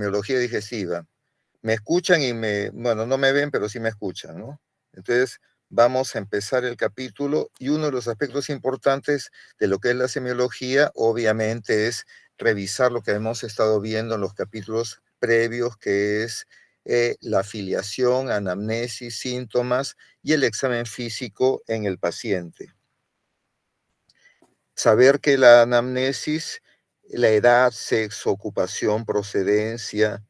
semiología digestiva. Me escuchan y bueno, no me ven, pero sí me escuchan, ¿no? Entonces, vamos a empezar el capítulo y uno de los aspectos importantes de lo que es la semiología, obviamente, es revisar lo que hemos estado viendo en los capítulos previos, que es la afiliación, anamnesis, síntomas y el examen físico en el paciente. Saber que la anamnesis, la edad, sexo, ocupación, procedencia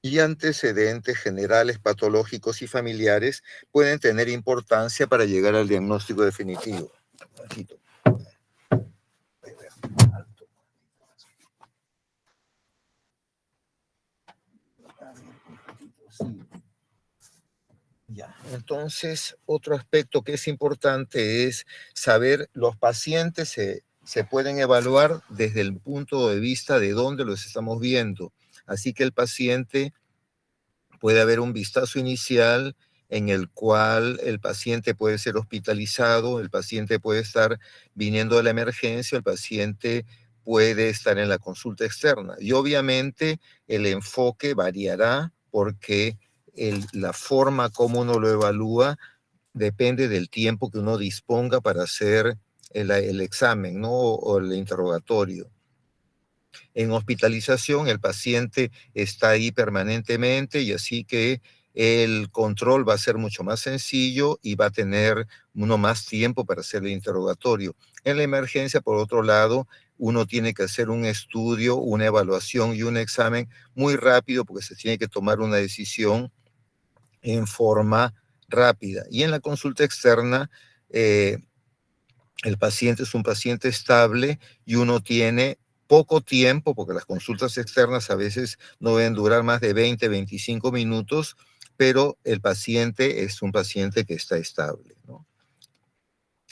y antecedentes generales, patológicos y familiares pueden tener importancia para llegar al diagnóstico definitivo. Ya. Entonces, otro aspecto que es importante es saber, los pacientes se pueden evaluar desde el punto de vista de dónde los estamos viendo. Así que el paciente puede haber un vistazo inicial en el cual el paciente puede ser hospitalizado, el paciente puede estar viniendo de la emergencia, el paciente puede estar en la consulta externa. Y obviamente el enfoque variará porque la forma como uno lo evalúa depende del tiempo que uno disponga para hacer el examen, ¿no? O el interrogatorio. En hospitalización, el paciente está ahí permanentemente y así que el control va a ser mucho más sencillo y va a tener uno más tiempo para hacer el interrogatorio. En la emergencia, por otro lado, uno tiene que hacer un estudio, una evaluación y un examen muy rápido porque se tiene que tomar una decisión en forma rápida. Y en la consulta externa, el paciente es un paciente estable y uno tiene poco tiempo, porque las consultas externas a veces no deben durar más de 20, 25 minutos, pero el paciente es un paciente que está estable, ¿no?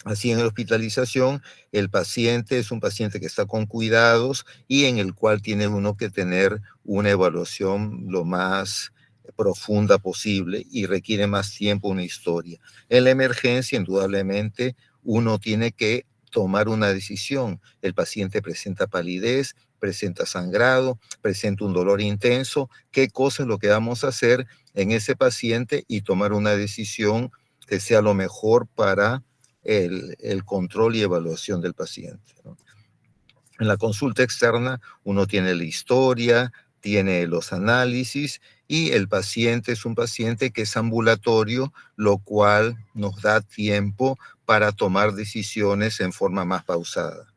Así en la hospitalización, el paciente es un paciente que está con cuidados y en el cual tiene uno que tener una evaluación lo más profunda posible y requiere más tiempo una historia. En la emergencia, indudablemente, uno tiene que tomar una decisión. El paciente presenta palidez, presenta sangrado, presenta un dolor intenso. ¿Qué cosa es lo que vamos a hacer en ese paciente y tomar una decisión que sea lo mejor para el control y evaluación del paciente, ¿no? En la consulta externa uno tiene la historia, tiene los análisis y el paciente es un paciente que es ambulatorio, lo cual nos da tiempo para tomar decisiones en forma más pausada.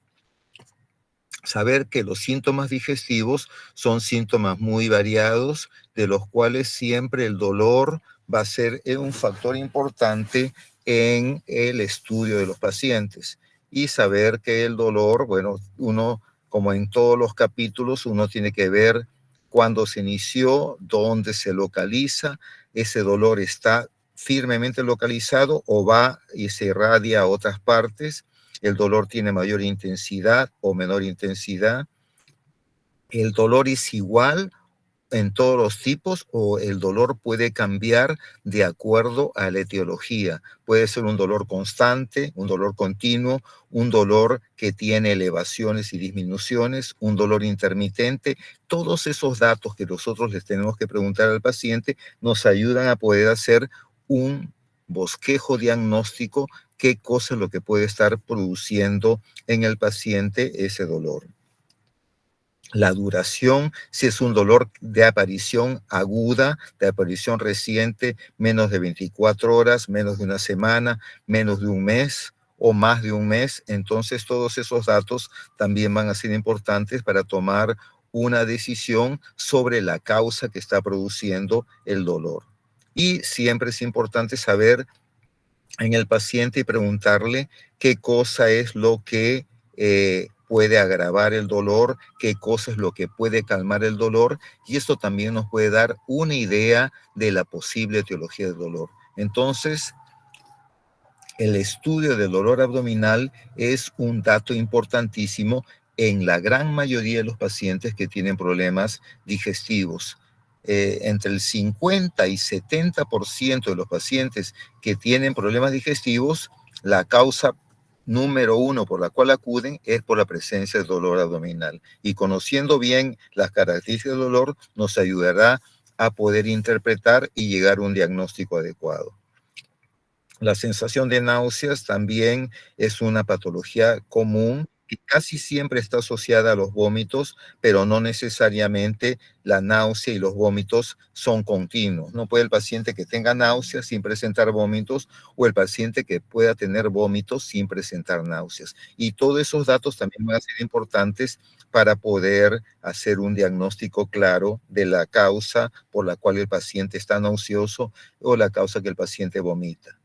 Saber que los síntomas digestivos son síntomas muy variados, de los cuales siempre el dolor va a ser un factor importante en el estudio de los pacientes. Y saber que el dolor, bueno, uno, como en todos los capítulos, uno tiene que ver cuándo se inició, dónde se localiza, ese dolor está firmemente localizado o va y se irradia a otras partes. El dolor tiene mayor intensidad o menor intensidad. El dolor es igual en todos los tipos o el dolor puede cambiar de acuerdo a la etiología. Puede ser un dolor constante, un dolor continuo, un dolor que tiene elevaciones y disminuciones, un dolor intermitente. Todos esos datos que nosotros les tenemos que preguntar al paciente nos ayudan a poder hacer un bosquejo diagnóstico, qué cosa es lo que puede estar produciendo en el paciente ese dolor. La duración, si es un dolor de aparición aguda, de aparición reciente, menos de 24 horas, menos de una semana, menos de un mes o más de un mes, entonces todos esos datos también van a ser importantes para tomar una decisión sobre la causa que está produciendo el dolor. Y siempre es importante saber en el paciente y preguntarle qué cosa es lo que puede agravar el dolor, qué cosa es lo que puede calmar el dolor, y esto también nos puede dar una idea de la posible etiología del dolor. Entonces, el estudio del dolor abdominal es un dato importantísimo en la gran mayoría de los pacientes que tienen problemas digestivos. Entre el 50 y 70% de los pacientes que tienen problemas digestivos, la causa número uno por la cual acuden es por la presencia de dolor abdominal. Y conociendo bien las características del dolor nos ayudará a poder interpretar y llegar a un diagnóstico adecuado. La sensación de náuseas también es una patología común que casi siempre está asociada a los vómitos, pero no necesariamente la náusea y los vómitos son continuos. No puede el paciente que tenga náuseas sin presentar vómitos o el paciente que pueda tener vómitos sin presentar náuseas. Y todos esos datos también van a ser importantes para poder hacer un diagnóstico claro de la causa por la cual el paciente está nauseoso o la causa que el paciente vomita.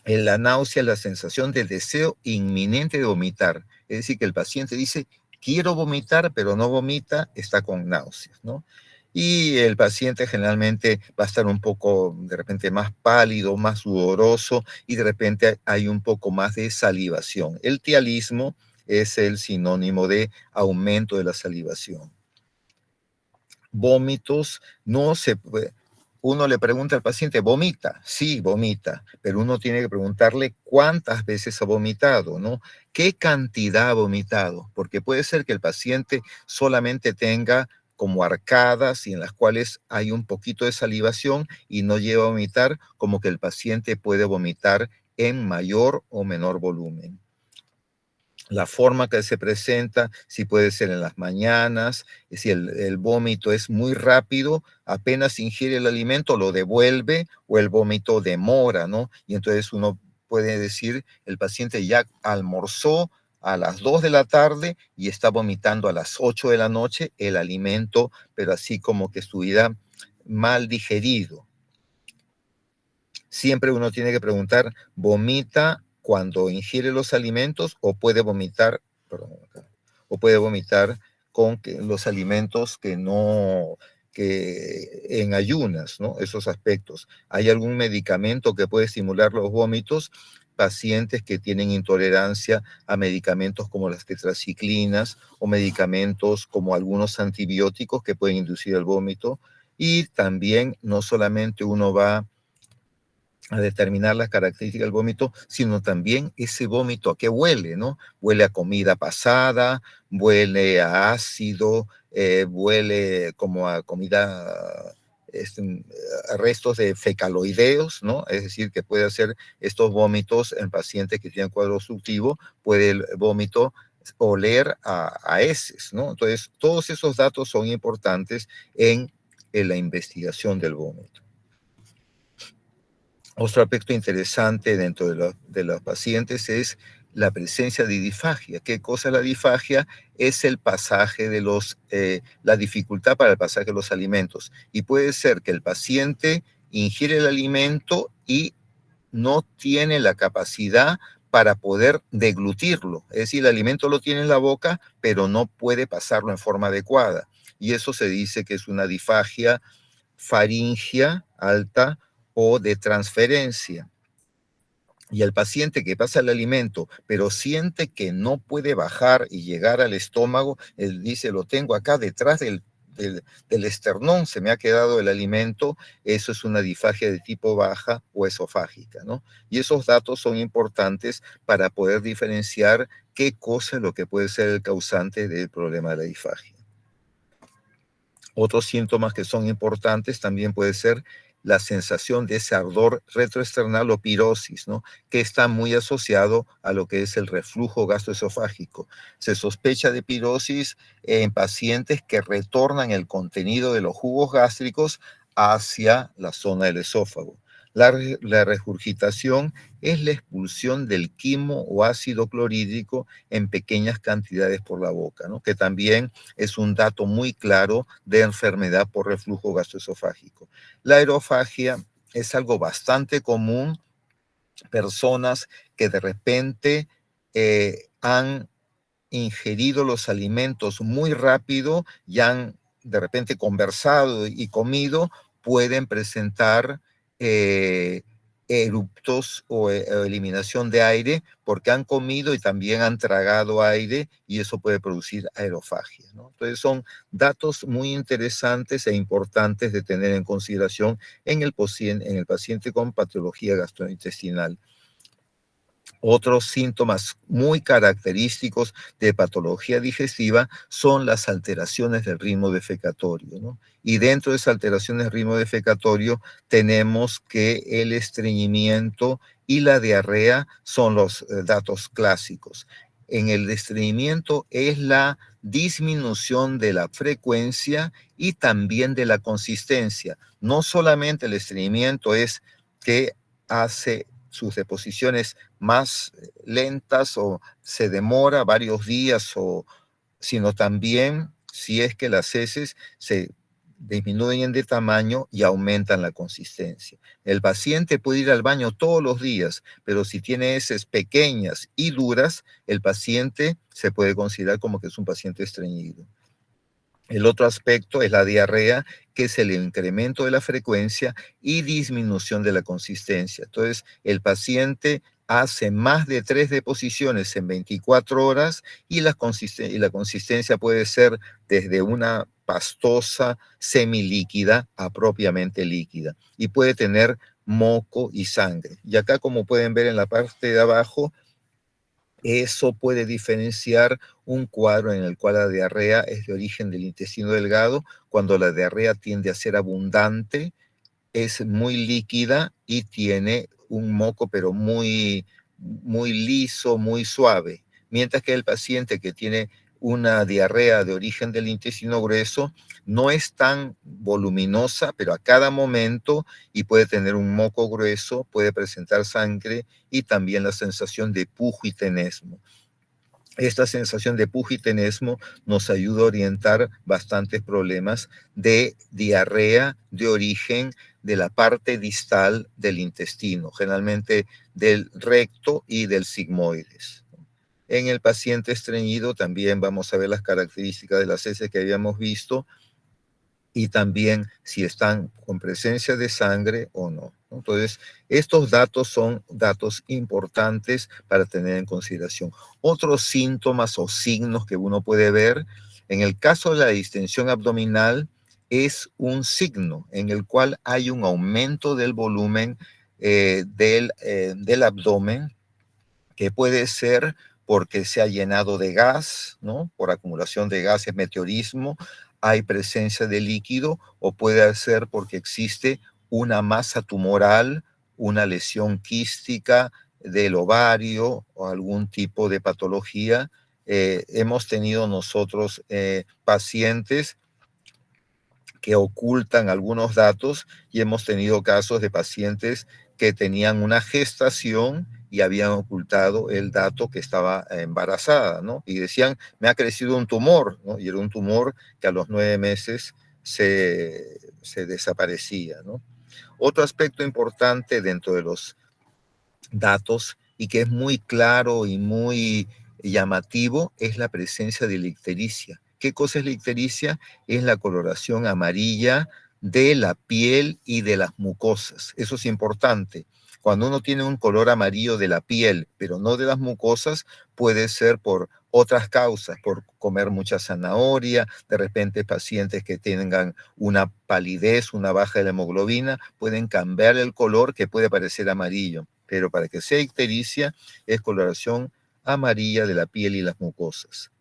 En la náusea, la sensación de deseo inminente de vomitar. Es decir, que el paciente dice, quiero vomitar, pero no vomita, está con náuseas, ¿no? Y el paciente generalmente va a estar un poco, de repente, más pálido, más sudoroso, y de repente hay un poco más de salivación. El tialismo es el sinónimo de aumento de la salivación. Vómitos, no se puede, uno le pregunta al paciente, ¿vomita? Sí, vomita, pero uno tiene que preguntarle cuántas veces ha vomitado, ¿no? ¿Qué cantidad ha vomitado? Porque puede ser que el paciente solamente tenga como arcadas y en las cuales hay un poquito de salivación y no lleva a vomitar, como que el paciente puede vomitar en mayor o menor volumen. La forma que se presenta, si puede ser en las mañanas, si el vómito es muy rápido, apenas ingiere el alimento, lo devuelve o el vómito demora, ¿no? Y entonces uno puede decir, el paciente ya almorzó a las 2 de la tarde y está vomitando a las 8 de la noche el alimento, pero así como que estuviera mal digerido. Siempre uno tiene que preguntar, ¿vomita cuando ingiere los alimentos o puede vomitar, perdón, o puede vomitar con los alimentos que no, que en ayunas, ¿no? Esos aspectos. ¿Hay algún medicamento que puede estimular los vómitos? Pacientes que tienen intolerancia a medicamentos como las tetraciclinas o medicamentos como algunos antibióticos que pueden inducir el vómito. Y también no solamente uno va a determinar las características del vómito, sino también ese vómito a qué huele, ¿no? Huele a comida pasada, huele a ácido, huele como a comida, a restos de fecaloideos, ¿no? Es decir, que puede hacer estos vómitos en pacientes que tienen cuadro obstructivo, puede el vómito oler a heces, ¿no? Entonces, todos esos datos son importantes en la investigación del vómito. Otro aspecto interesante dentro de los pacientes es la presencia de disfagia. ¿Qué cosa es la disfagia? Es el pasaje de la dificultad para el pasaje de los alimentos. Y puede ser que el paciente ingiere el alimento y no tiene la capacidad para poder deglutirlo. Es decir, el alimento lo tiene en la boca, pero no puede pasarlo en forma adecuada. Y eso se dice que es una disfagia faringia alta o de transferencia. Y el paciente que pasa el alimento, pero siente que no puede bajar y llegar al estómago, él dice, lo tengo acá detrás del esternón, se me ha quedado el alimento, eso es una disfagia de tipo baja o esofágica, ¿no? Y esos datos son importantes para poder diferenciar qué cosa es lo que puede ser el causante del problema de la disfagia. Otros síntomas que son importantes también puede ser la sensación de ese ardor retroesternal o pirosis, ¿no? Que está muy asociado a lo que es el reflujo gastroesofágico. Se sospecha de pirosis en pacientes que retornan el contenido de los jugos gástricos hacia la zona del esófago. La regurgitación es la expulsión del quimo o ácido clorhídrico en pequeñas cantidades por la boca, ¿no? Que también es un dato muy claro de enfermedad por reflujo gastroesofágico. La aerofagia es algo bastante común, personas que de repente han ingerido los alimentos muy rápido y han de repente conversado y comido, pueden presentar eh, eruptos o eliminación de aire porque han comido y también han tragado aire y eso puede producir aerofagia, ¿no? Entonces son datos muy interesantes e importantes de tener en consideración en el paciente con patología gastrointestinal. Otros síntomas muy característicos de patología digestiva son las alteraciones del ritmo defecatorio, ¿no? Y dentro de esas alteraciones del ritmo defecatorio tenemos que el estreñimiento y la diarrea son los datos clásicos. En el estreñimiento es la disminución de la frecuencia y también de la consistencia. No solamente el estreñimiento es que hace sus deposiciones más lentas o se demora varios días, sino también si es que las heces se disminuyen de tamaño y aumentan la consistencia. El paciente puede ir al baño todos los días, pero si tiene heces pequeñas y duras, el paciente se puede considerar como que es un paciente estreñido. El otro aspecto es la diarrea, que es el incremento de la frecuencia y disminución de la consistencia. Entonces, el paciente hace más de 3 deposiciones en 24 horas y la consistencia puede ser desde una pastosa semilíquida a propiamente líquida y puede tener moco y sangre. Y acá, como pueden ver en la parte de abajo, eso puede diferenciar un cuadro en el cual la diarrea es de origen del intestino delgado, cuando la diarrea tiende a ser abundante, es muy líquida y tiene un moco, pero muy liso, muy suave. Mientras que el paciente que tiene una diarrea de origen del intestino grueso no es tan voluminosa, pero a cada momento y puede tener un moco grueso, puede presentar sangre y también la sensación de pujo y tenesmo. Esta sensación de pujo y tenesmo nos ayuda a orientar bastantes problemas de diarrea de origen de la parte distal del intestino, generalmente del recto y del sigmoides. En el paciente estreñido también vamos a ver las características de las heces que habíamos visto y también si están con presencia de sangre o no. Entonces, estos datos son datos importantes para tener en consideración. Otros síntomas o signos que uno puede ver, en el caso de la distensión abdominal, es un signo en el cual hay un aumento del volumen del abdomen, que puede ser porque se ha llenado de gas, ¿no? Por acumulación de gases, meteorismo, hay presencia de líquido, o puede ser porque existe una masa tumoral, una lesión quística del ovario o algún tipo de patología. Hemos tenido nosotros pacientes que ocultan algunos datos y hemos tenido casos de pacientes que tenían una gestación y habían ocultado el dato que estaba embarazada, ¿no? Y decían, me ha crecido un tumor, ¿no? Y era un tumor que a los 9 meses se desaparecía, ¿no? Otro aspecto importante dentro de los datos y que es muy claro y muy llamativo es la presencia de la ictericia. ¿Qué cosa es la ictericia? Es la coloración amarilla de la piel y de las mucosas. Eso es importante. Cuando uno tiene un color amarillo de la piel, pero no de las mucosas, puede ser por otras causas, por comer mucha zanahoria, de repente pacientes que tengan una palidez, una baja de la hemoglobina, pueden cambiar el color que puede parecer amarillo, pero para que sea ictericia es coloración amarilla de la piel y las mucosas.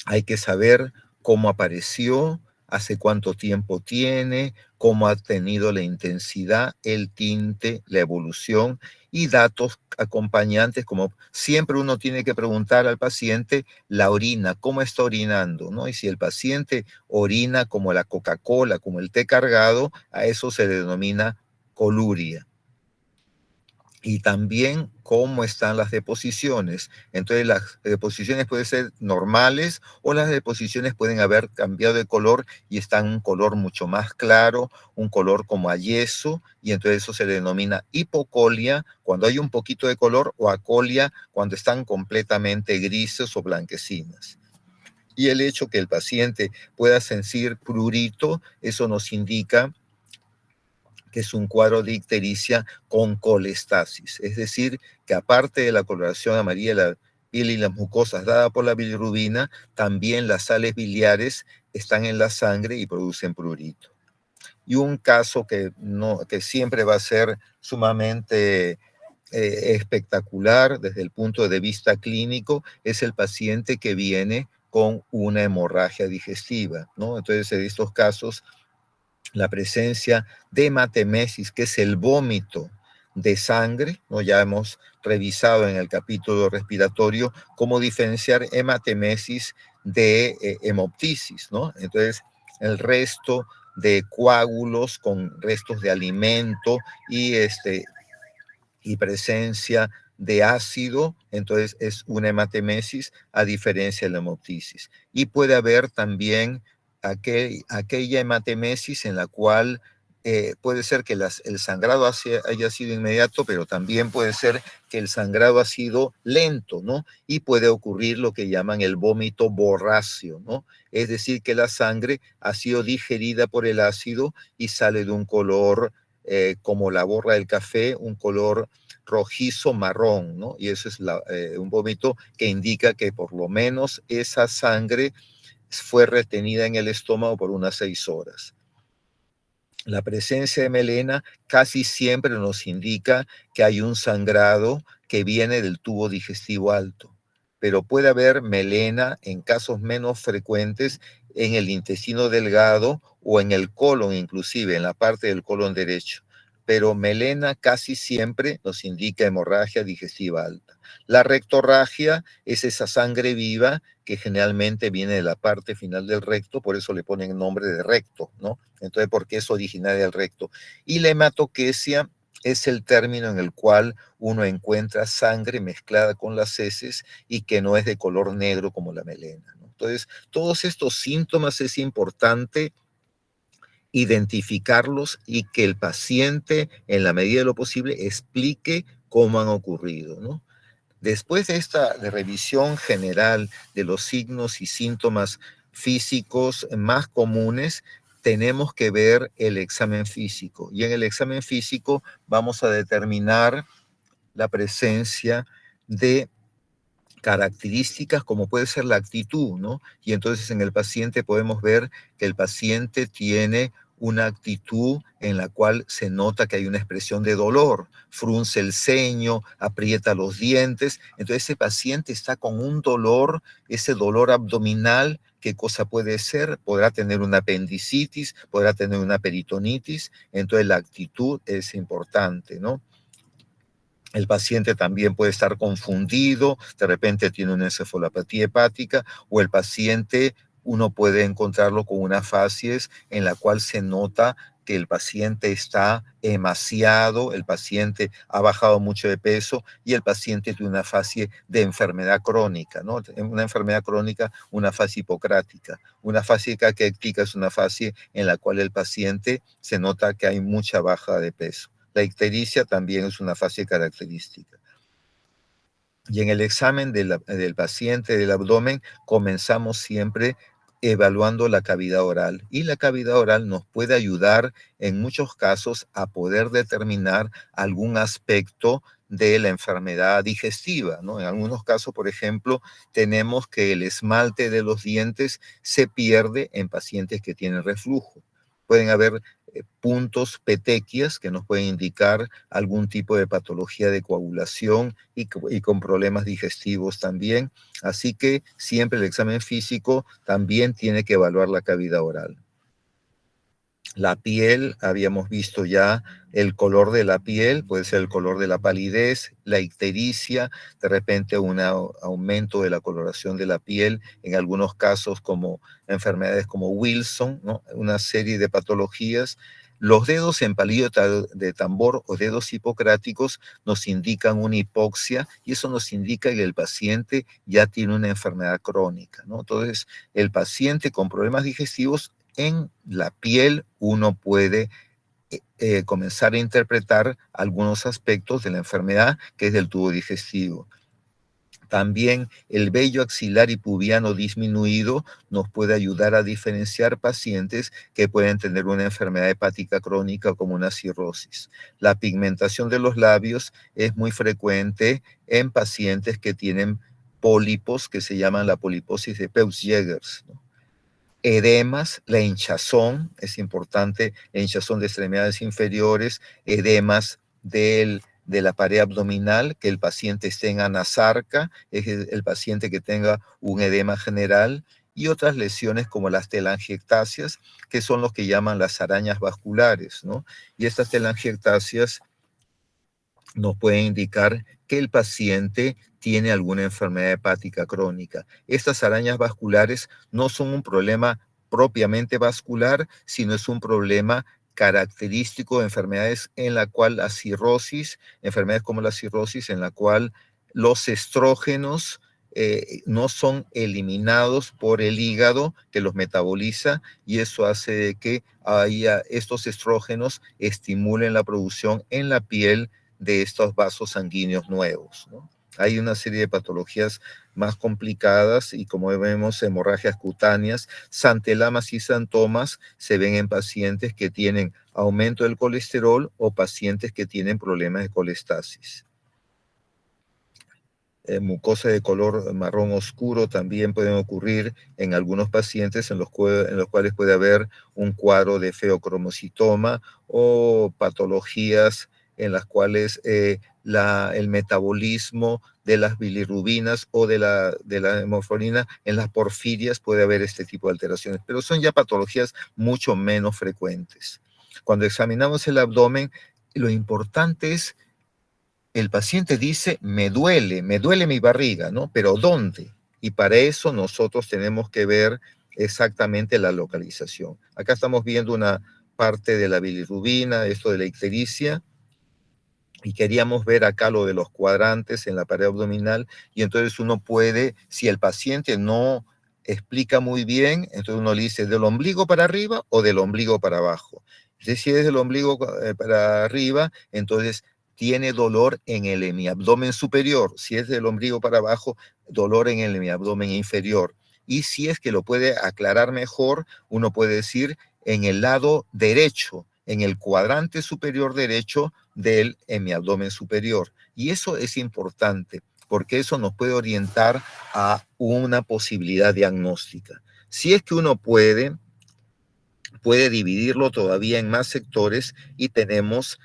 Hay que saber cómo apareció, hace cuánto tiempo tiene, cómo ha tenido la intensidad, el tinte, la evolución y datos acompañantes, como siempre uno tiene que preguntar al paciente la orina, cómo está orinando, ¿no? Y si el paciente orina como la Coca-Cola, como el té cargado, a eso se le denomina coluria. Y también cómo están las deposiciones. Entonces las deposiciones pueden ser normales o las deposiciones pueden haber cambiado de color y están un color mucho más claro, un color como a yeso, y entonces eso se le denomina hipocolia cuando hay un poquito de color, o acolia cuando están completamente grises o blanquecinas. Y el hecho que el paciente pueda sentir prurito, eso nos indica que es un cuadro de ictericia con colestasis, es decir, que aparte de la coloración amarilla de la piel y las mucosas dada por la bilirrubina, también las sales biliares están en la sangre y producen prurito. Y un caso que siempre va a ser sumamente espectacular desde el punto de vista clínico es el paciente que viene con una hemorragia digestiva, ¿no? Entonces, en estos casos, la presencia de hematemesis, que es el vómito de sangre, ¿no? Ya hemos revisado en el capítulo respiratorio cómo diferenciar hematemesis de hemoptisis, ¿no? Entonces, el resto de coágulos con restos de alimento y presencia de ácido, entonces es una hematemesis a diferencia de la hemoptisis. Y puede haber también aquella hematemesis en la cual puede ser que el sangrado haya sido inmediato, pero también puede ser que el sangrado ha sido lento, ¿no? Y puede ocurrir lo que llaman el vómito borráceo, ¿no? Es decir, que la sangre ha sido digerida por el ácido y sale de un color como la borra del café, un color rojizo marrón, ¿no? Y eso es un vómito que indica que por lo menos esa sangre fue retenida en el estómago por unas 6 horas. La presencia de melena casi siempre nos indica que hay un sangrado que viene del tubo digestivo alto, pero puede haber melena en casos menos frecuentes en el intestino delgado o en el colon, inclusive en la parte del colon derecho. Pero melena casi siempre nos indica hemorragia digestiva alta. La rectorragia es esa sangre viva que generalmente viene de la parte final del recto, por eso le ponen el nombre de recto, ¿no? Entonces, porque es originaria del recto. Y la hematoquesia es el término en el cual uno encuentra sangre mezclada con las heces y que no es de color negro como la melena, ¿no? Entonces, todos estos síntomas es importante identificarlos y que el paciente, en la medida de lo posible, explique cómo han ocurrido, ¿no? Después de esta revisión general de los signos y síntomas físicos más comunes, tenemos que ver el examen físico. Y en el examen físico vamos a determinar la presencia de características como puede ser la actitud, ¿no? Y entonces en el paciente podemos ver que el paciente tiene una actitud en la cual se nota que hay una expresión de dolor, frunce el ceño, aprieta los dientes, entonces ese paciente está con un dolor, ese dolor abdominal, ¿qué cosa puede ser? Podrá tener una apendicitis, podrá tener una peritonitis, entonces la actitud es importante, ¿no? El paciente también puede estar confundido, de repente tiene una encefalopatía hepática, o el paciente, uno puede encontrarlo con una facies en la cual se nota que el paciente está emaciado, el paciente ha bajado mucho de peso y el paciente tiene una fase de enfermedad crónica, ¿no? Una enfermedad crónica, una fase hipocrática. Una fase caquética es una fase en la cual el paciente se nota que hay mucha baja de peso. La ictericia también es una fase característica. Y en el examen del paciente del abdomen comenzamos siempre evaluando la cavidad oral. Y la cavidad oral nos puede ayudar en muchos casos a poder determinar algún aspecto de la enfermedad digestiva, ¿no? En algunos casos, por ejemplo, tenemos que el esmalte de los dientes se pierde en pacientes que tienen reflujo. Pueden haber puntos petequias que nos pueden indicar algún tipo de patología de coagulación y con problemas digestivos también. Así que siempre el examen físico también tiene que evaluar la cavidad oral. La piel, habíamos visto ya el color de la piel, puede ser el color de la palidez, la ictericia, de repente un aumento de la coloración de la piel, en algunos casos como enfermedades como Wilson, ¿no? Una serie de patologías. Los dedos en palillo de tambor o dedos hipocráticos nos indican una hipoxia y eso nos indica que el paciente ya tiene una enfermedad crónica, ¿no? Entonces, el paciente con problemas digestivos en la piel uno puede comenzar a interpretar algunos aspectos de la enfermedad que es del tubo digestivo. También el vello axilar y pubiano disminuido nos puede ayudar a diferenciar pacientes que pueden tener una enfermedad hepática crónica como una cirrosis. La pigmentación de los labios es muy frecuente en pacientes que tienen pólipos que se llaman la poliposis de Peutz-Jeghers, ¿no? Edemas, la hinchazón, es importante, la hinchazón de extremidades inferiores, edemas del de la pared abdominal, que el paciente esté en anasarca, es el paciente que tenga un edema general, y otras lesiones como las telangiectasias, que son los que llaman las arañas vasculares, ¿no? Y estas telangiectasias nos pueden indicar que el paciente tiene alguna enfermedad hepática crónica. Estas arañas vasculares no son un problema propiamente vascular, sino es un problema característico de enfermedades en la cual la cirrosis, enfermedades como la cirrosis, en la cual los estrógenos no son eliminados por el hígado que los metaboliza, y eso hace que haya estos estrógenos estimulen la producción en la piel de estos vasos sanguíneos nuevos, ¿no? Hay una serie de patologías más complicadas y, como vemos, hemorragias cutáneas, xantelamas y xantomas se ven en pacientes que tienen aumento del colesterol o pacientes que tienen problemas de colestasis. Mucosa de color marrón oscuro también pueden ocurrir en algunos pacientes en los cuales puede haber un cuadro de feocromocitoma o patologías en las cuales el metabolismo de las bilirrubinas o de la hemoglobina en las porfirias puede haber este tipo de alteraciones, pero son ya patologías mucho menos frecuentes. Cuando examinamos el abdomen, lo importante es el paciente dice, me duele mi barriga, ¿no? Pero ¿dónde? Y para eso nosotros tenemos que ver exactamente la localización. Acá estamos viendo una parte de la bilirrubina, esto de la ictericia, y queríamos ver acá lo de los cuadrantes en la pared abdominal, y entonces uno puede, si el paciente no explica muy bien, entonces uno le dice del ombligo para arriba o del ombligo para abajo. Entonces, si es del ombligo para arriba, entonces tiene dolor en el hemiabdomen superior. Si es del ombligo para abajo, dolor en el hemiabdomen inferior. Y si es que lo puede aclarar mejor, uno puede decir en el lado derecho, en el cuadrante superior derecho del hemiabdomen superior. Y eso es importante porque eso nos puede orientar a una posibilidad diagnóstica. Si es que uno puede dividirlo todavía en más sectores, y tenemos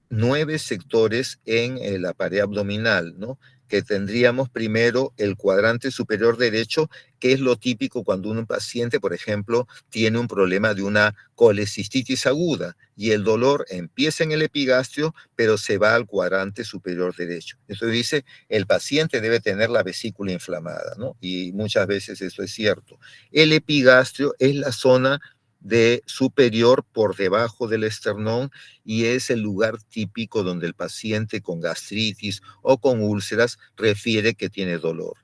9 sectores en la pared abdominal, ¿no? Que tendríamos primero el cuadrante superior derecho, que es lo típico cuando un paciente, por ejemplo, tiene un problema de una colecistitis aguda y el dolor empieza en el epigastrio, pero se va al cuadrante superior derecho. Entonces dice, el paciente debe tener la vesícula inflamada, ¿no? Y muchas veces eso es cierto. El epigastrio es la zona de superior por debajo del esternón, y es el lugar típico donde el paciente con gastritis o con úlceras refiere que tiene dolor.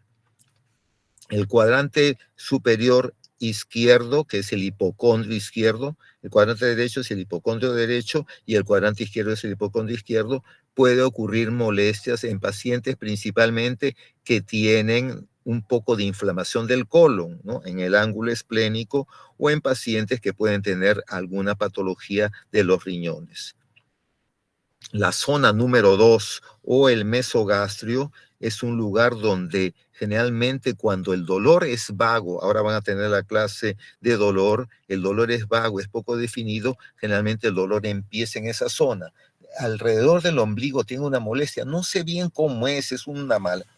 El cuadrante superior izquierdo, que es el hipocondrio izquierdo, el cuadrante derecho es el hipocondrio derecho y el cuadrante izquierdo es el hipocondrio izquierdo, puede ocurrir molestias en pacientes principalmente que tienen un poco de inflamación del colon, ¿no? En el ángulo esplénico, o en pacientes que pueden tener alguna patología de los riñones. La zona número 2 o el mesogastrio es un lugar donde generalmente cuando el dolor es vago, ahora van a tener la clase de dolor, el dolor es vago, es poco definido, generalmente el dolor empieza en esa zona. Alrededor del ombligo tiene una molestia, no sé bien cómo es un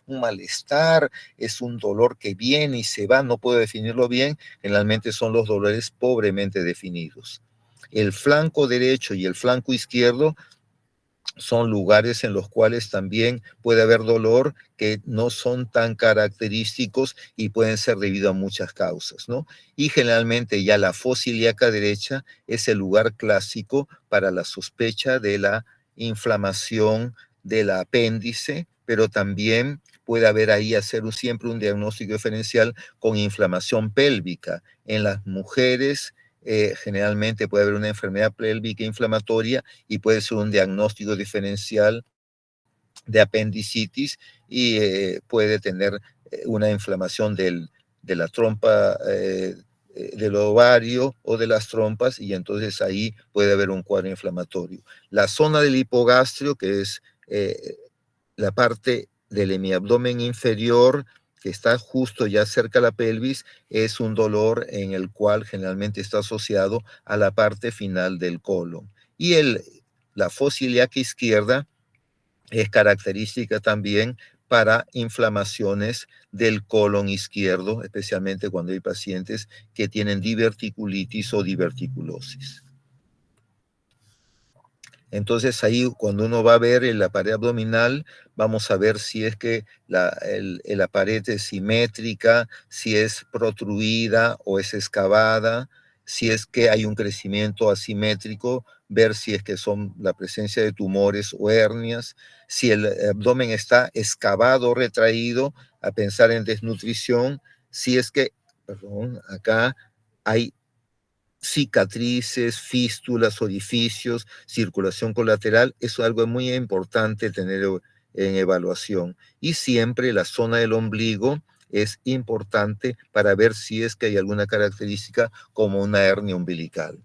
malestar, es un dolor que viene y se va, no puedo definirlo bien, generalmente son los dolores pobremente definidos. El flanco derecho y el flanco izquierdo son lugares en los cuales también puede haber dolor que no son tan característicos y pueden ser debido a muchas causas, ¿no? Y generalmente ya la fosa ilíaca derecha es el lugar clásico para la sospecha de la inflamación del apéndice, pero también puede haber ahí siempre un diagnóstico diferencial con inflamación pélvica. En las mujeres generalmente puede haber una enfermedad pélvica inflamatoria y puede ser un diagnóstico diferencial de apendicitis, y puede tener una inflamación de la trompa, del ovario o de las trompas, y entonces ahí puede haber un cuadro inflamatorio. La zona del hipogastrio, que es la parte del hemiabdomen inferior, que está justo ya cerca de la pelvis, es un dolor en el cual generalmente está asociado a la parte final del colon. Y la fosa ilíaca izquierda Es característica también para inflamaciones del colon izquierdo, especialmente cuando hay pacientes que tienen diverticulitis o diverticulosis. Entonces ahí cuando uno va a ver en la pared abdominal, vamos a ver si es que la pared es simétrica, si es protruida o es excavada, si es que hay un crecimiento asimétrico, ver si es que son la presencia de tumores o hernias, si el abdomen está excavado o retraído, a pensar en desnutrición, si es que, perdón, acá hay cicatrices, fístulas, orificios, circulación colateral, eso es algo muy importante tener en evaluación. Y siempre la zona del ombligo es importante para ver si es que hay alguna característica como una hernia umbilical.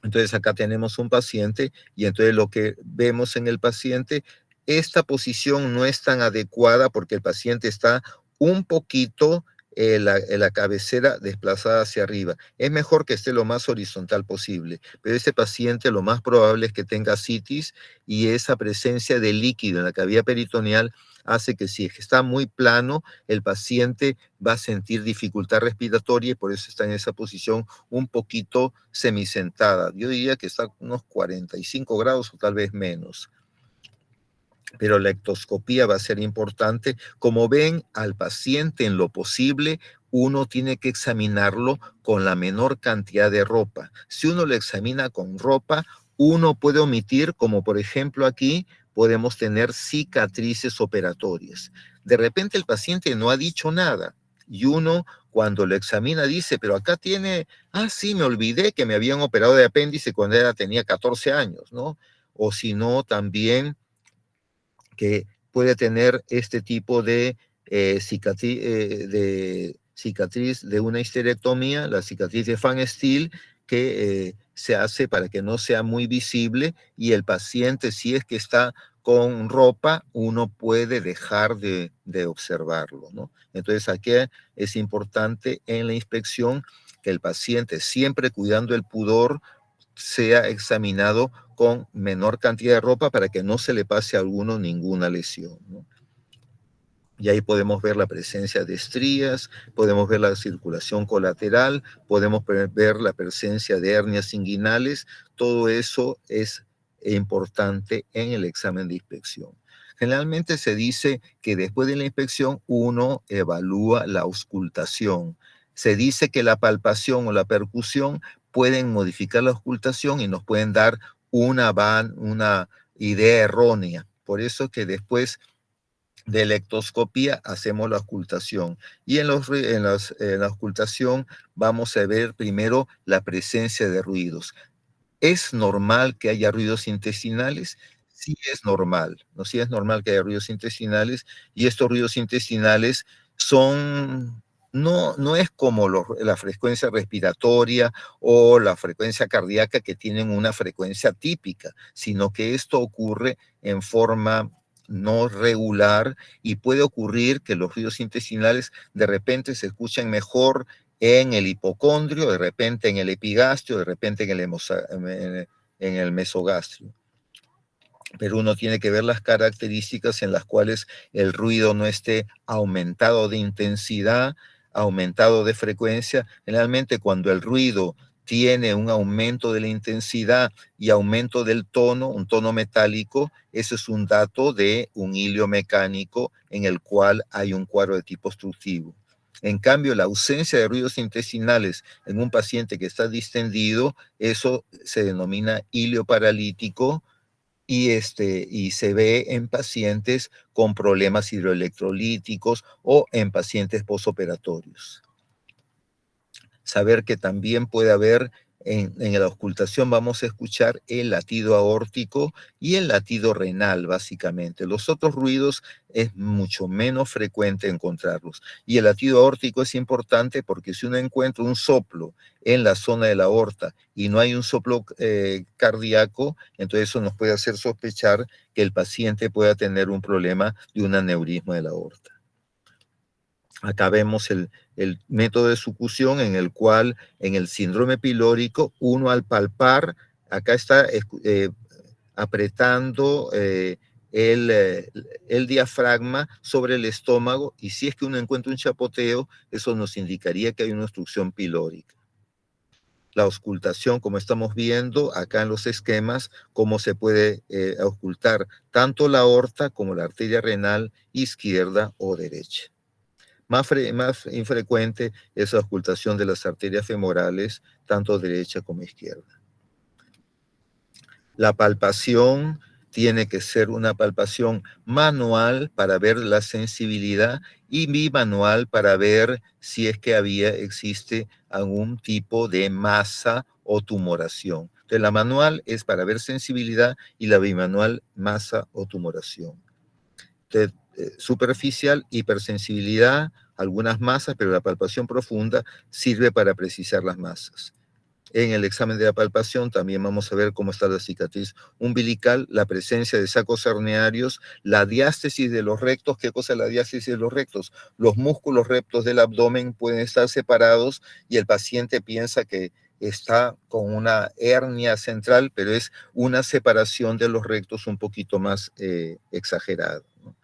Entonces acá tenemos un paciente y entonces lo que vemos en el paciente, esta posición no es tan adecuada porque el paciente está un poquito la cabecera desplazada hacia arriba. Es mejor que esté lo más horizontal posible, pero este paciente lo más probable es que tenga citis y esa presencia de líquido en la cavidad peritoneal hace que si está muy plano, el paciente va a sentir dificultad respiratoria y por eso está en esa posición un poquito semisentada. Yo diría que está a unos 45 grados o tal vez menos. Pero la ectoscopía va a ser importante. Como ven, al paciente en lo posible, uno tiene que examinarlo con la menor cantidad de ropa. Si uno lo examina con ropa, uno puede omitir, como por ejemplo aquí, podemos tener cicatrices operatorias. De repente el paciente no ha dicho nada y uno cuando lo examina dice, pero acá tiene, sí, me olvidé que me habían operado de apéndice cuando tenía 14 años, ¿no? O si no, también que puede tener este tipo de cicatriz de una histerectomía, la cicatriz de Van Steel, que se hace para que no sea muy visible y el paciente, si es que está con ropa, uno puede dejar de observarlo, ¿no? Entonces aquí es importante en la inspección que el paciente, siempre cuidando el pudor, sea examinado con menor cantidad de ropa para que no se le pase a alguno ninguna lesión, ¿no? Y ahí podemos ver la presencia de estrías, podemos ver la circulación colateral, podemos ver la presencia de hernias inguinales. Todo eso es importante en el examen de inspección. Generalmente se dice que después de la inspección uno evalúa la auscultación. Se dice que la palpación o la percusión pueden modificar la auscultación y nos pueden dar una idea errónea. Por eso que después de lectoscopía hacemos la ocultación y en la ocultación vamos a ver primero la presencia de ruidos. ¿Es normal que haya ruidos intestinales? Sí es normal, ¿no? Sí es normal que haya ruidos intestinales y estos ruidos intestinales son, no es como la frecuencia respiratoria o la frecuencia cardíaca que tienen una frecuencia típica, sino que esto ocurre en forma no regular y puede ocurrir que los ruidos intestinales de repente se escuchen mejor en el hipocondrio, de repente en el epigastrio, de repente en el mesogastrio. Pero uno tiene que ver las características en las cuales el ruido no esté aumentado de intensidad, aumentado de frecuencia. Generalmente cuando el ruido tiene un aumento de la intensidad y aumento del tono, un tono metálico, ese es un dato de un hilio mecánico en el cual hay un cuadro de tipo obstructivo. En cambio, la ausencia de ruidos intestinales en un paciente que está distendido, eso se denomina hilio paralítico y se ve en pacientes con problemas hidroelectrolíticos o en pacientes posoperatorios. Saber que también puede haber en la auscultación vamos a escuchar el latido aórtico y el latido renal, básicamente. Los otros ruidos es mucho menos frecuente encontrarlos. Y el latido aórtico es importante porque si uno encuentra un soplo en la zona de la aorta y no hay un soplo cardíaco, entonces eso nos puede hacer sospechar que el paciente pueda tener un problema de un aneurisma de la aorta. Acá vemos el método de succión en el cual en el síndrome pilórico uno al palpar, acá está apretando el diafragma sobre el estómago, y si es que uno encuentra un chapoteo, eso nos indicaría que hay una obstrucción pilórica. La auscultación, como estamos viendo acá en los esquemas, cómo se puede auscultar tanto la aorta como la arteria renal izquierda o derecha. Más infrecuente es la auscultación de las arterias femorales, tanto derecha como izquierda. La palpación tiene que ser una palpación manual para ver la sensibilidad y bimanual para ver si es que existe algún tipo de masa o tumoración. Entonces, la manual es para ver sensibilidad y la bimanual masa o tumoración. Entonces, superficial, hipersensibilidad, algunas masas, pero la palpación profunda sirve para precisar las masas. En el examen de la palpación también vamos a ver cómo está la cicatriz umbilical, la presencia de sacos herniarios, la diástesis de los rectos. ¿Qué cosa es la diástesis de los rectos? Los músculos rectos del abdomen pueden estar separados y el paciente piensa que está con una hernia central, pero es una separación de los rectos un poquito más exagerada, ¿no?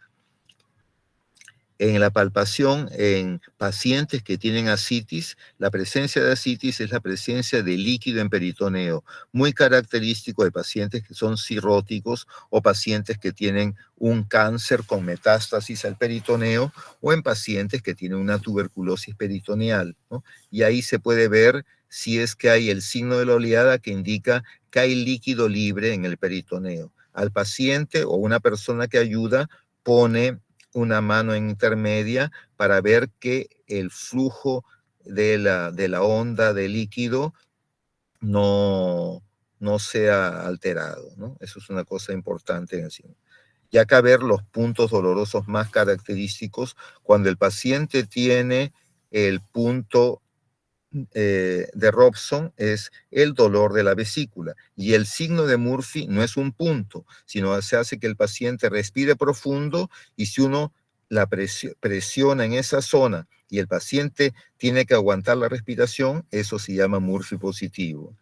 En la palpación, en pacientes que tienen ascitis, la presencia de ascitis es la presencia de líquido en peritoneo, muy característico de pacientes que son cirróticos o pacientes que tienen un cáncer con metástasis al peritoneo o en pacientes que tienen una tuberculosis peritoneal, ¿no? Y ahí se puede ver si es que hay el signo de la oleada que indica que hay líquido libre en el peritoneo. Al paciente o una persona que ayuda pone una mano intermedia para ver que el flujo de la onda de líquido no sea alterado, ¿no? Eso es una cosa importante en el signo. Y acá ver los puntos dolorosos más característicos cuando el paciente tiene el punto de Robson es el dolor de la vesícula. Y el signo de Murphy no es un punto, sino se hace que el paciente respire profundo y si uno la presiona en esa zona y el paciente tiene que aguantar la respiración, eso se llama Murphy positivo.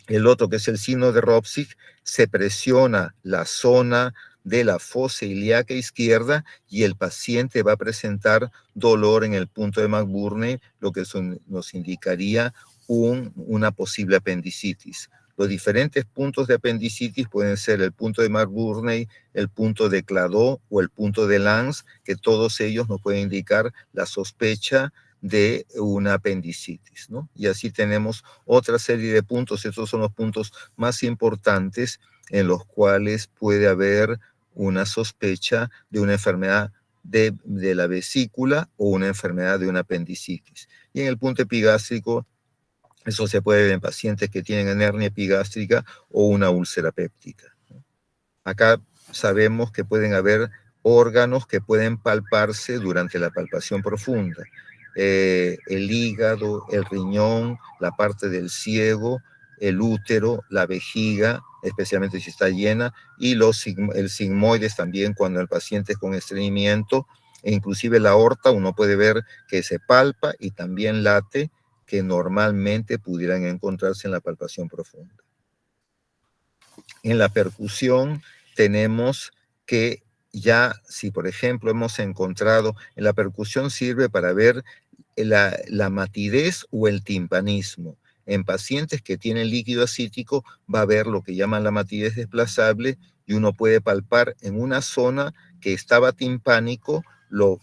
El otro, que es el signo de Robson, se presiona la zona de la fosa ilíaca izquierda y el paciente va a presentar dolor en el punto de McBurney, lo que nos indicaría una posible apendicitis. Los diferentes puntos de apendicitis pueden ser el punto de McBurney, el punto de Claude o el punto de Lange, que todos ellos nos pueden indicar la sospecha de una apendicitis, ¿no? Y así tenemos otra serie de puntos. Estos son los puntos más importantes en los cuales puede haber una sospecha de una enfermedad de la vesícula o una enfermedad de una apendicitis. Y en el punto epigástrico, eso se puede ver en pacientes que tienen hernia epigástrica o una úlcera péptica. Acá sabemos que pueden haber órganos que pueden palparse durante la palpación profunda. El hígado, el riñón, la parte del ciego, el útero, la vejiga, especialmente si está llena, y el sigmoides también cuando el paciente es con estreñimiento, e inclusive la aorta, uno puede ver que se palpa y también late, que normalmente pudieran encontrarse en la palpación profunda. En la percusión tenemos que ya, si por ejemplo hemos encontrado, en la percusión sirve para ver la matidez o el timpanismo. En pacientes que tienen líquido ascítico va a haber lo que llaman la matidez desplazable y uno puede palpar en una zona que estaba timpánico, lo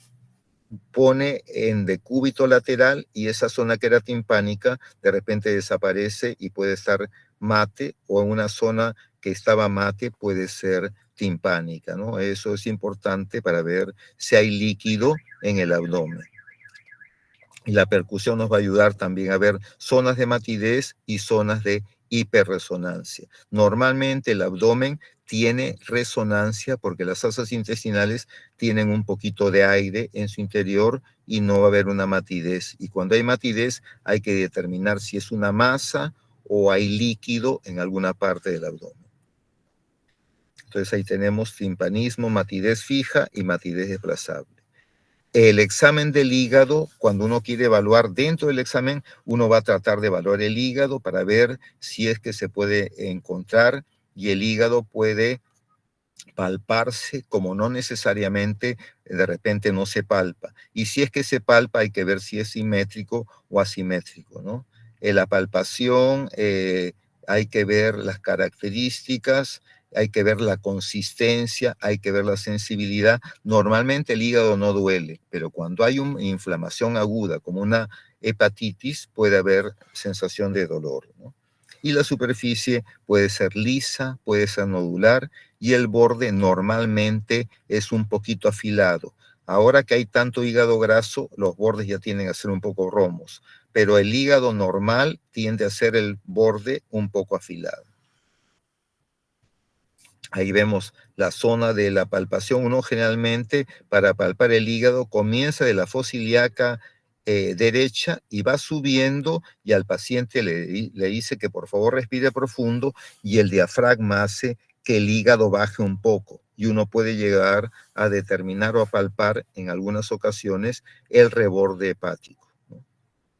pone en decúbito lateral y esa zona que era timpánica de repente desaparece y puede estar mate, o en una zona que estaba mate puede ser timpánica, ¿no? Eso es importante para ver si hay líquido en el abdomen. Y la percusión nos va a ayudar también a ver zonas de matidez y zonas de hiperresonancia. Normalmente el abdomen tiene resonancia porque las asas intestinales tienen un poquito de aire en su interior y no va a haber una matidez. Y cuando hay matidez hay que determinar si es una masa o hay líquido en alguna parte del abdomen. Entonces ahí tenemos timpanismo, matidez fija y matidez desplazable. El examen del hígado, cuando uno quiere evaluar dentro del examen, uno va a tratar de evaluar el hígado para ver si es que se puede encontrar y el hígado puede palparse como no necesariamente de repente no se palpa. Y si es que se palpa, hay que ver si es simétrico o asimétrico, ¿no? En la palpación hay que ver las características, hay que ver la consistencia, hay que ver la sensibilidad. Normalmente el hígado no duele, pero cuando hay una inflamación aguda, como una hepatitis, puede haber sensación de dolor, ¿no? Y la superficie puede ser lisa, puede ser nodular, y el borde normalmente es un poquito afilado. Ahora que hay tanto hígado graso, los bordes ya tienden a ser un poco romos, pero el hígado normal tiende a ser el borde un poco afilado. Ahí vemos la zona de la palpación. Uno generalmente para palpar el hígado comienza de la fosa ilíaca derecha y va subiendo, y al paciente le dice que por favor respire profundo, y el diafragma hace que el hígado baje un poco, y uno puede llegar a determinar o a palpar en algunas ocasiones el reborde hepático, ¿no?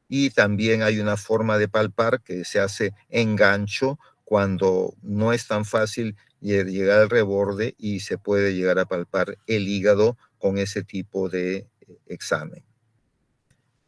Y también hay una forma de palpar que se hace en gancho cuando no es tan fácil llegar al reborde, y se puede llegar a palpar el hígado con ese tipo de examen.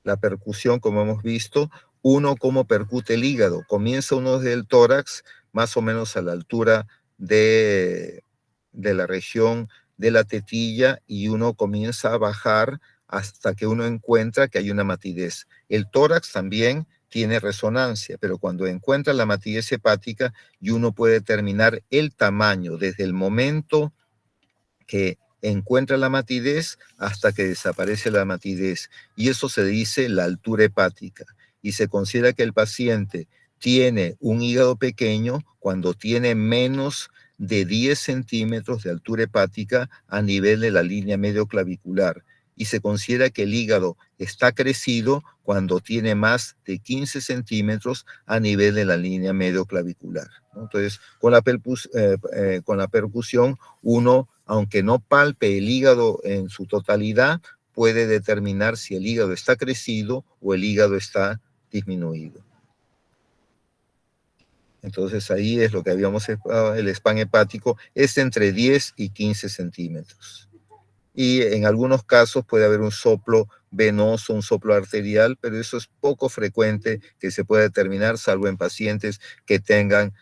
La percusión, como hemos visto, uno cómo percute el hígado. Comienza uno desde el tórax, más o menos a la altura de la región de la tetilla, y uno comienza a bajar hasta que uno encuentra que hay una matidez. El tórax también tiene resonancia, pero cuando encuentra la matidez hepática, y uno puede determinar el tamaño desde el momento que encuentra la matidez hasta que desaparece la matidez, y eso se dice la altura hepática, y se considera que el paciente tiene un hígado pequeño cuando tiene menos de 10 centímetros de altura hepática a nivel de la línea medioclavicular, y se considera que el hígado está crecido cuando tiene más de 15 centímetros a nivel de la línea medioclavicular, ¿no? Entonces, con la percusión, uno, aunque no palpe el hígado en su totalidad, puede determinar si el hígado está crecido o el hígado está disminuido. Entonces ahí es lo que habíamos explicado, el spam hepático es entre 10 y 15 centímetros. Y en algunos casos puede haber un soplo venoso, un soplo arterial, pero eso es poco frecuente que se pueda determinar, salvo en pacientes que tengan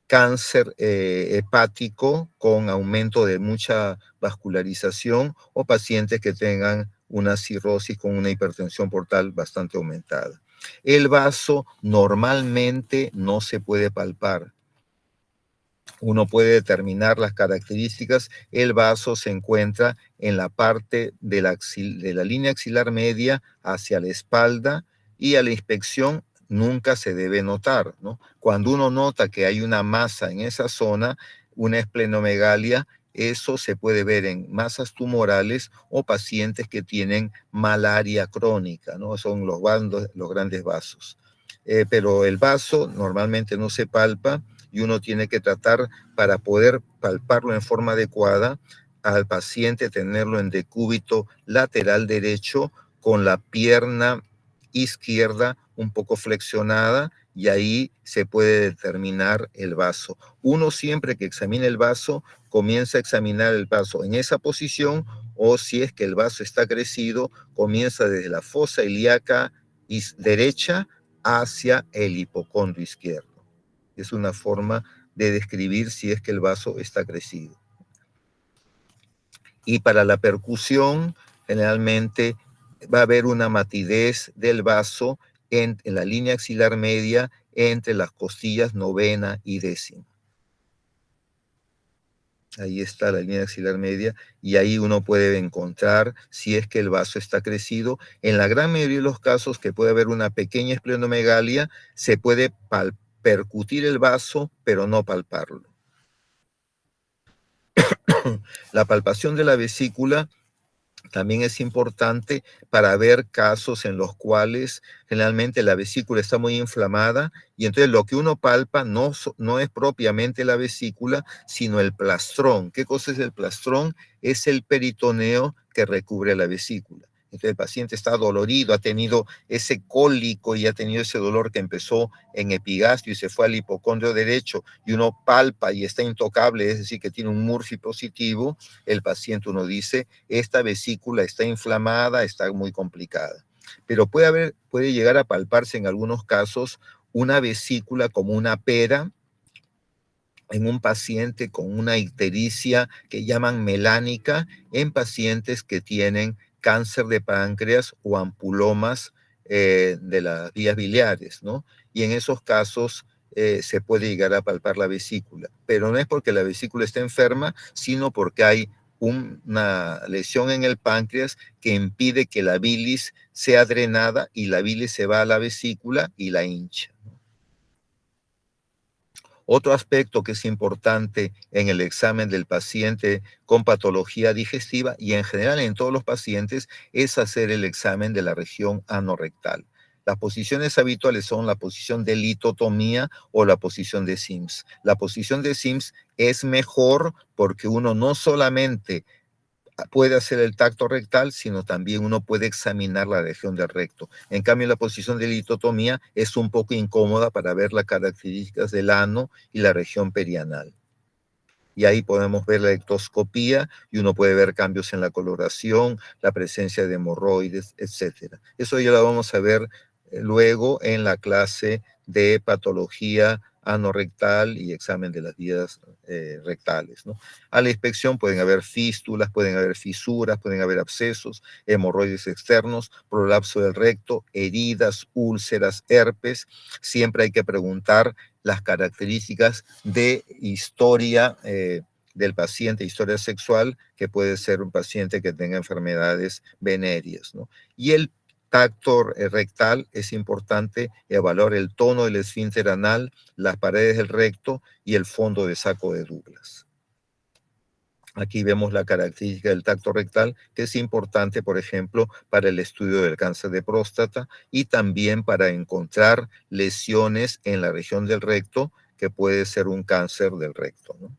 cáncer hepático con aumento de mucha vascularización, o pacientes que tengan una cirrosis con una hipertensión portal bastante aumentada. El vaso normalmente no se puede palpar. Uno puede determinar las características. El vaso se encuentra en la parte de la línea axilar media hacia la espalda, y a la inspección nunca se debe notar, ¿no? Cuando uno nota que hay una masa en esa zona, una esplenomegalia, eso se puede ver en masas tumorales o pacientes que tienen malaria crónica, ¿no? Son los grandes vasos. Pero el vaso normalmente no se palpa, y uno tiene que tratar, para poder palparlo en forma adecuada, al paciente tenerlo en decúbito lateral derecho, con la pierna izquierda un poco flexionada, y ahí se puede determinar el vaso. Uno, siempre que examine el vaso, comienza a examinar el vaso en esa posición, o si es que el vaso está crecido, comienza desde la fosa ilíaca derecha hacia el hipocondrio izquierdo. Es una forma de describir si es que el vaso está crecido. Y para la percusión, generalmente va a haber una matidez del vaso en la línea axilar media, entre las costillas novena y décima. Ahí está la línea axilar media, y ahí uno puede encontrar si es que el vaso está crecido. En la gran mayoría de los casos que puede haber una pequeña esplenomegalia, se puede percutir el vaso, pero no palparlo. La palpación de la vesícula también es importante para ver casos en los cuales generalmente la vesícula está muy inflamada, y entonces lo que uno palpa no es propiamente la vesícula, sino el plastrón. ¿Qué cosa es el plastrón? Es el peritoneo que recubre la vesícula. Entonces el paciente está dolorido, ha tenido ese cólico y ha tenido ese dolor que empezó en epigastrio y se fue al hipocondrio derecho, y uno palpa y está intocable, es decir, que tiene un Murphy positivo. El paciente, uno dice, esta vesícula está inflamada, está muy complicada. Pero puede llegar a palparse en algunos casos una vesícula como una pera en un paciente con una ictericia que llaman melánica, en pacientes que tienen cáncer de páncreas o ampulomas de las vías biliares, ¿no? Y en esos casos se puede llegar a palpar la vesícula, pero no es porque la vesícula esté enferma, sino porque hay una lesión en el páncreas que impide que la bilis sea drenada, y la bilis se va a la vesícula y la hincha. Otro aspecto que es importante en el examen del paciente con patología digestiva, y en general en todos los pacientes, es hacer el examen de la región anorrectal. Las posiciones habituales son la posición de litotomía o la posición de Sims. La posición de Sims es mejor porque uno no solamente puede hacer el tacto rectal, sino también uno puede examinar la región del recto. En cambio, la posición de litotomía es un poco incómoda para ver las características del ano y la región perianal. Y ahí podemos ver la ectoscopía y uno puede ver cambios en la coloración, la presencia de hemorroides, etc. Eso ya lo vamos a ver luego en la clase de patología anorrectal y examen de las vías rectales, ¿no? A la inspección pueden haber fístulas, pueden haber fisuras, pueden haber abscesos, hemorroides externos, prolapso del recto, heridas, úlceras, herpes. Siempre hay que preguntar las características de historia del paciente, historia sexual, que puede ser un paciente que tenga enfermedades venéreas, ¿no? Y el tacto rectal es importante evaluar el tono del esfínter anal, las paredes del recto y el fondo de saco de Douglas. Aquí vemos la característica del tacto rectal, que es importante, por ejemplo, para el estudio del cáncer de próstata y también para encontrar lesiones en la región del recto, que puede ser un cáncer del recto, ¿no?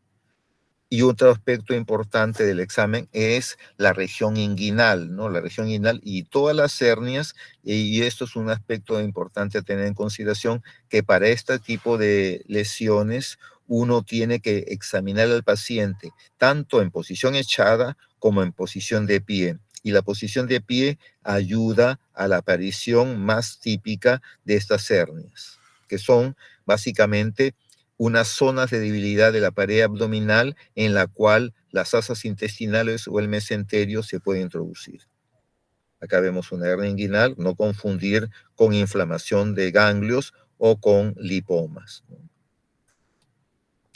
Y otro aspecto importante del examen es la región inguinal, ¿no? La región inguinal y todas las hernias, y esto es un aspecto importante a tener en consideración, que para este tipo de lesiones uno tiene que examinar al paciente tanto en posición echada como en posición de pie. Y la posición de pie ayuda a la aparición más típica de estas hernias, que son básicamente unas zonas de debilidad de la pared abdominal en la cual las asas intestinales o el mesenterio se pueden introducir. Acá vemos una hernia inguinal, no confundir con inflamación de ganglios o con lipomas.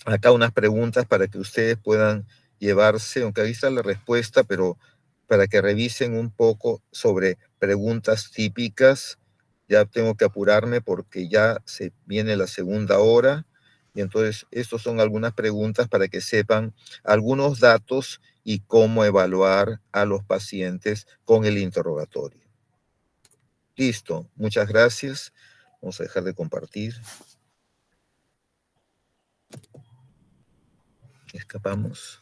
Acá unas preguntas para que ustedes puedan llevarse, aunque ahí está la respuesta, pero para que revisen un poco sobre preguntas típicas. Ya tengo que apurarme porque ya se viene la segunda hora. Y entonces, estos son algunas preguntas para que sepan algunos datos y cómo evaluar a los pacientes con el interrogatorio. Listo, muchas gracias. Vamos a dejar de compartir. Escapamos.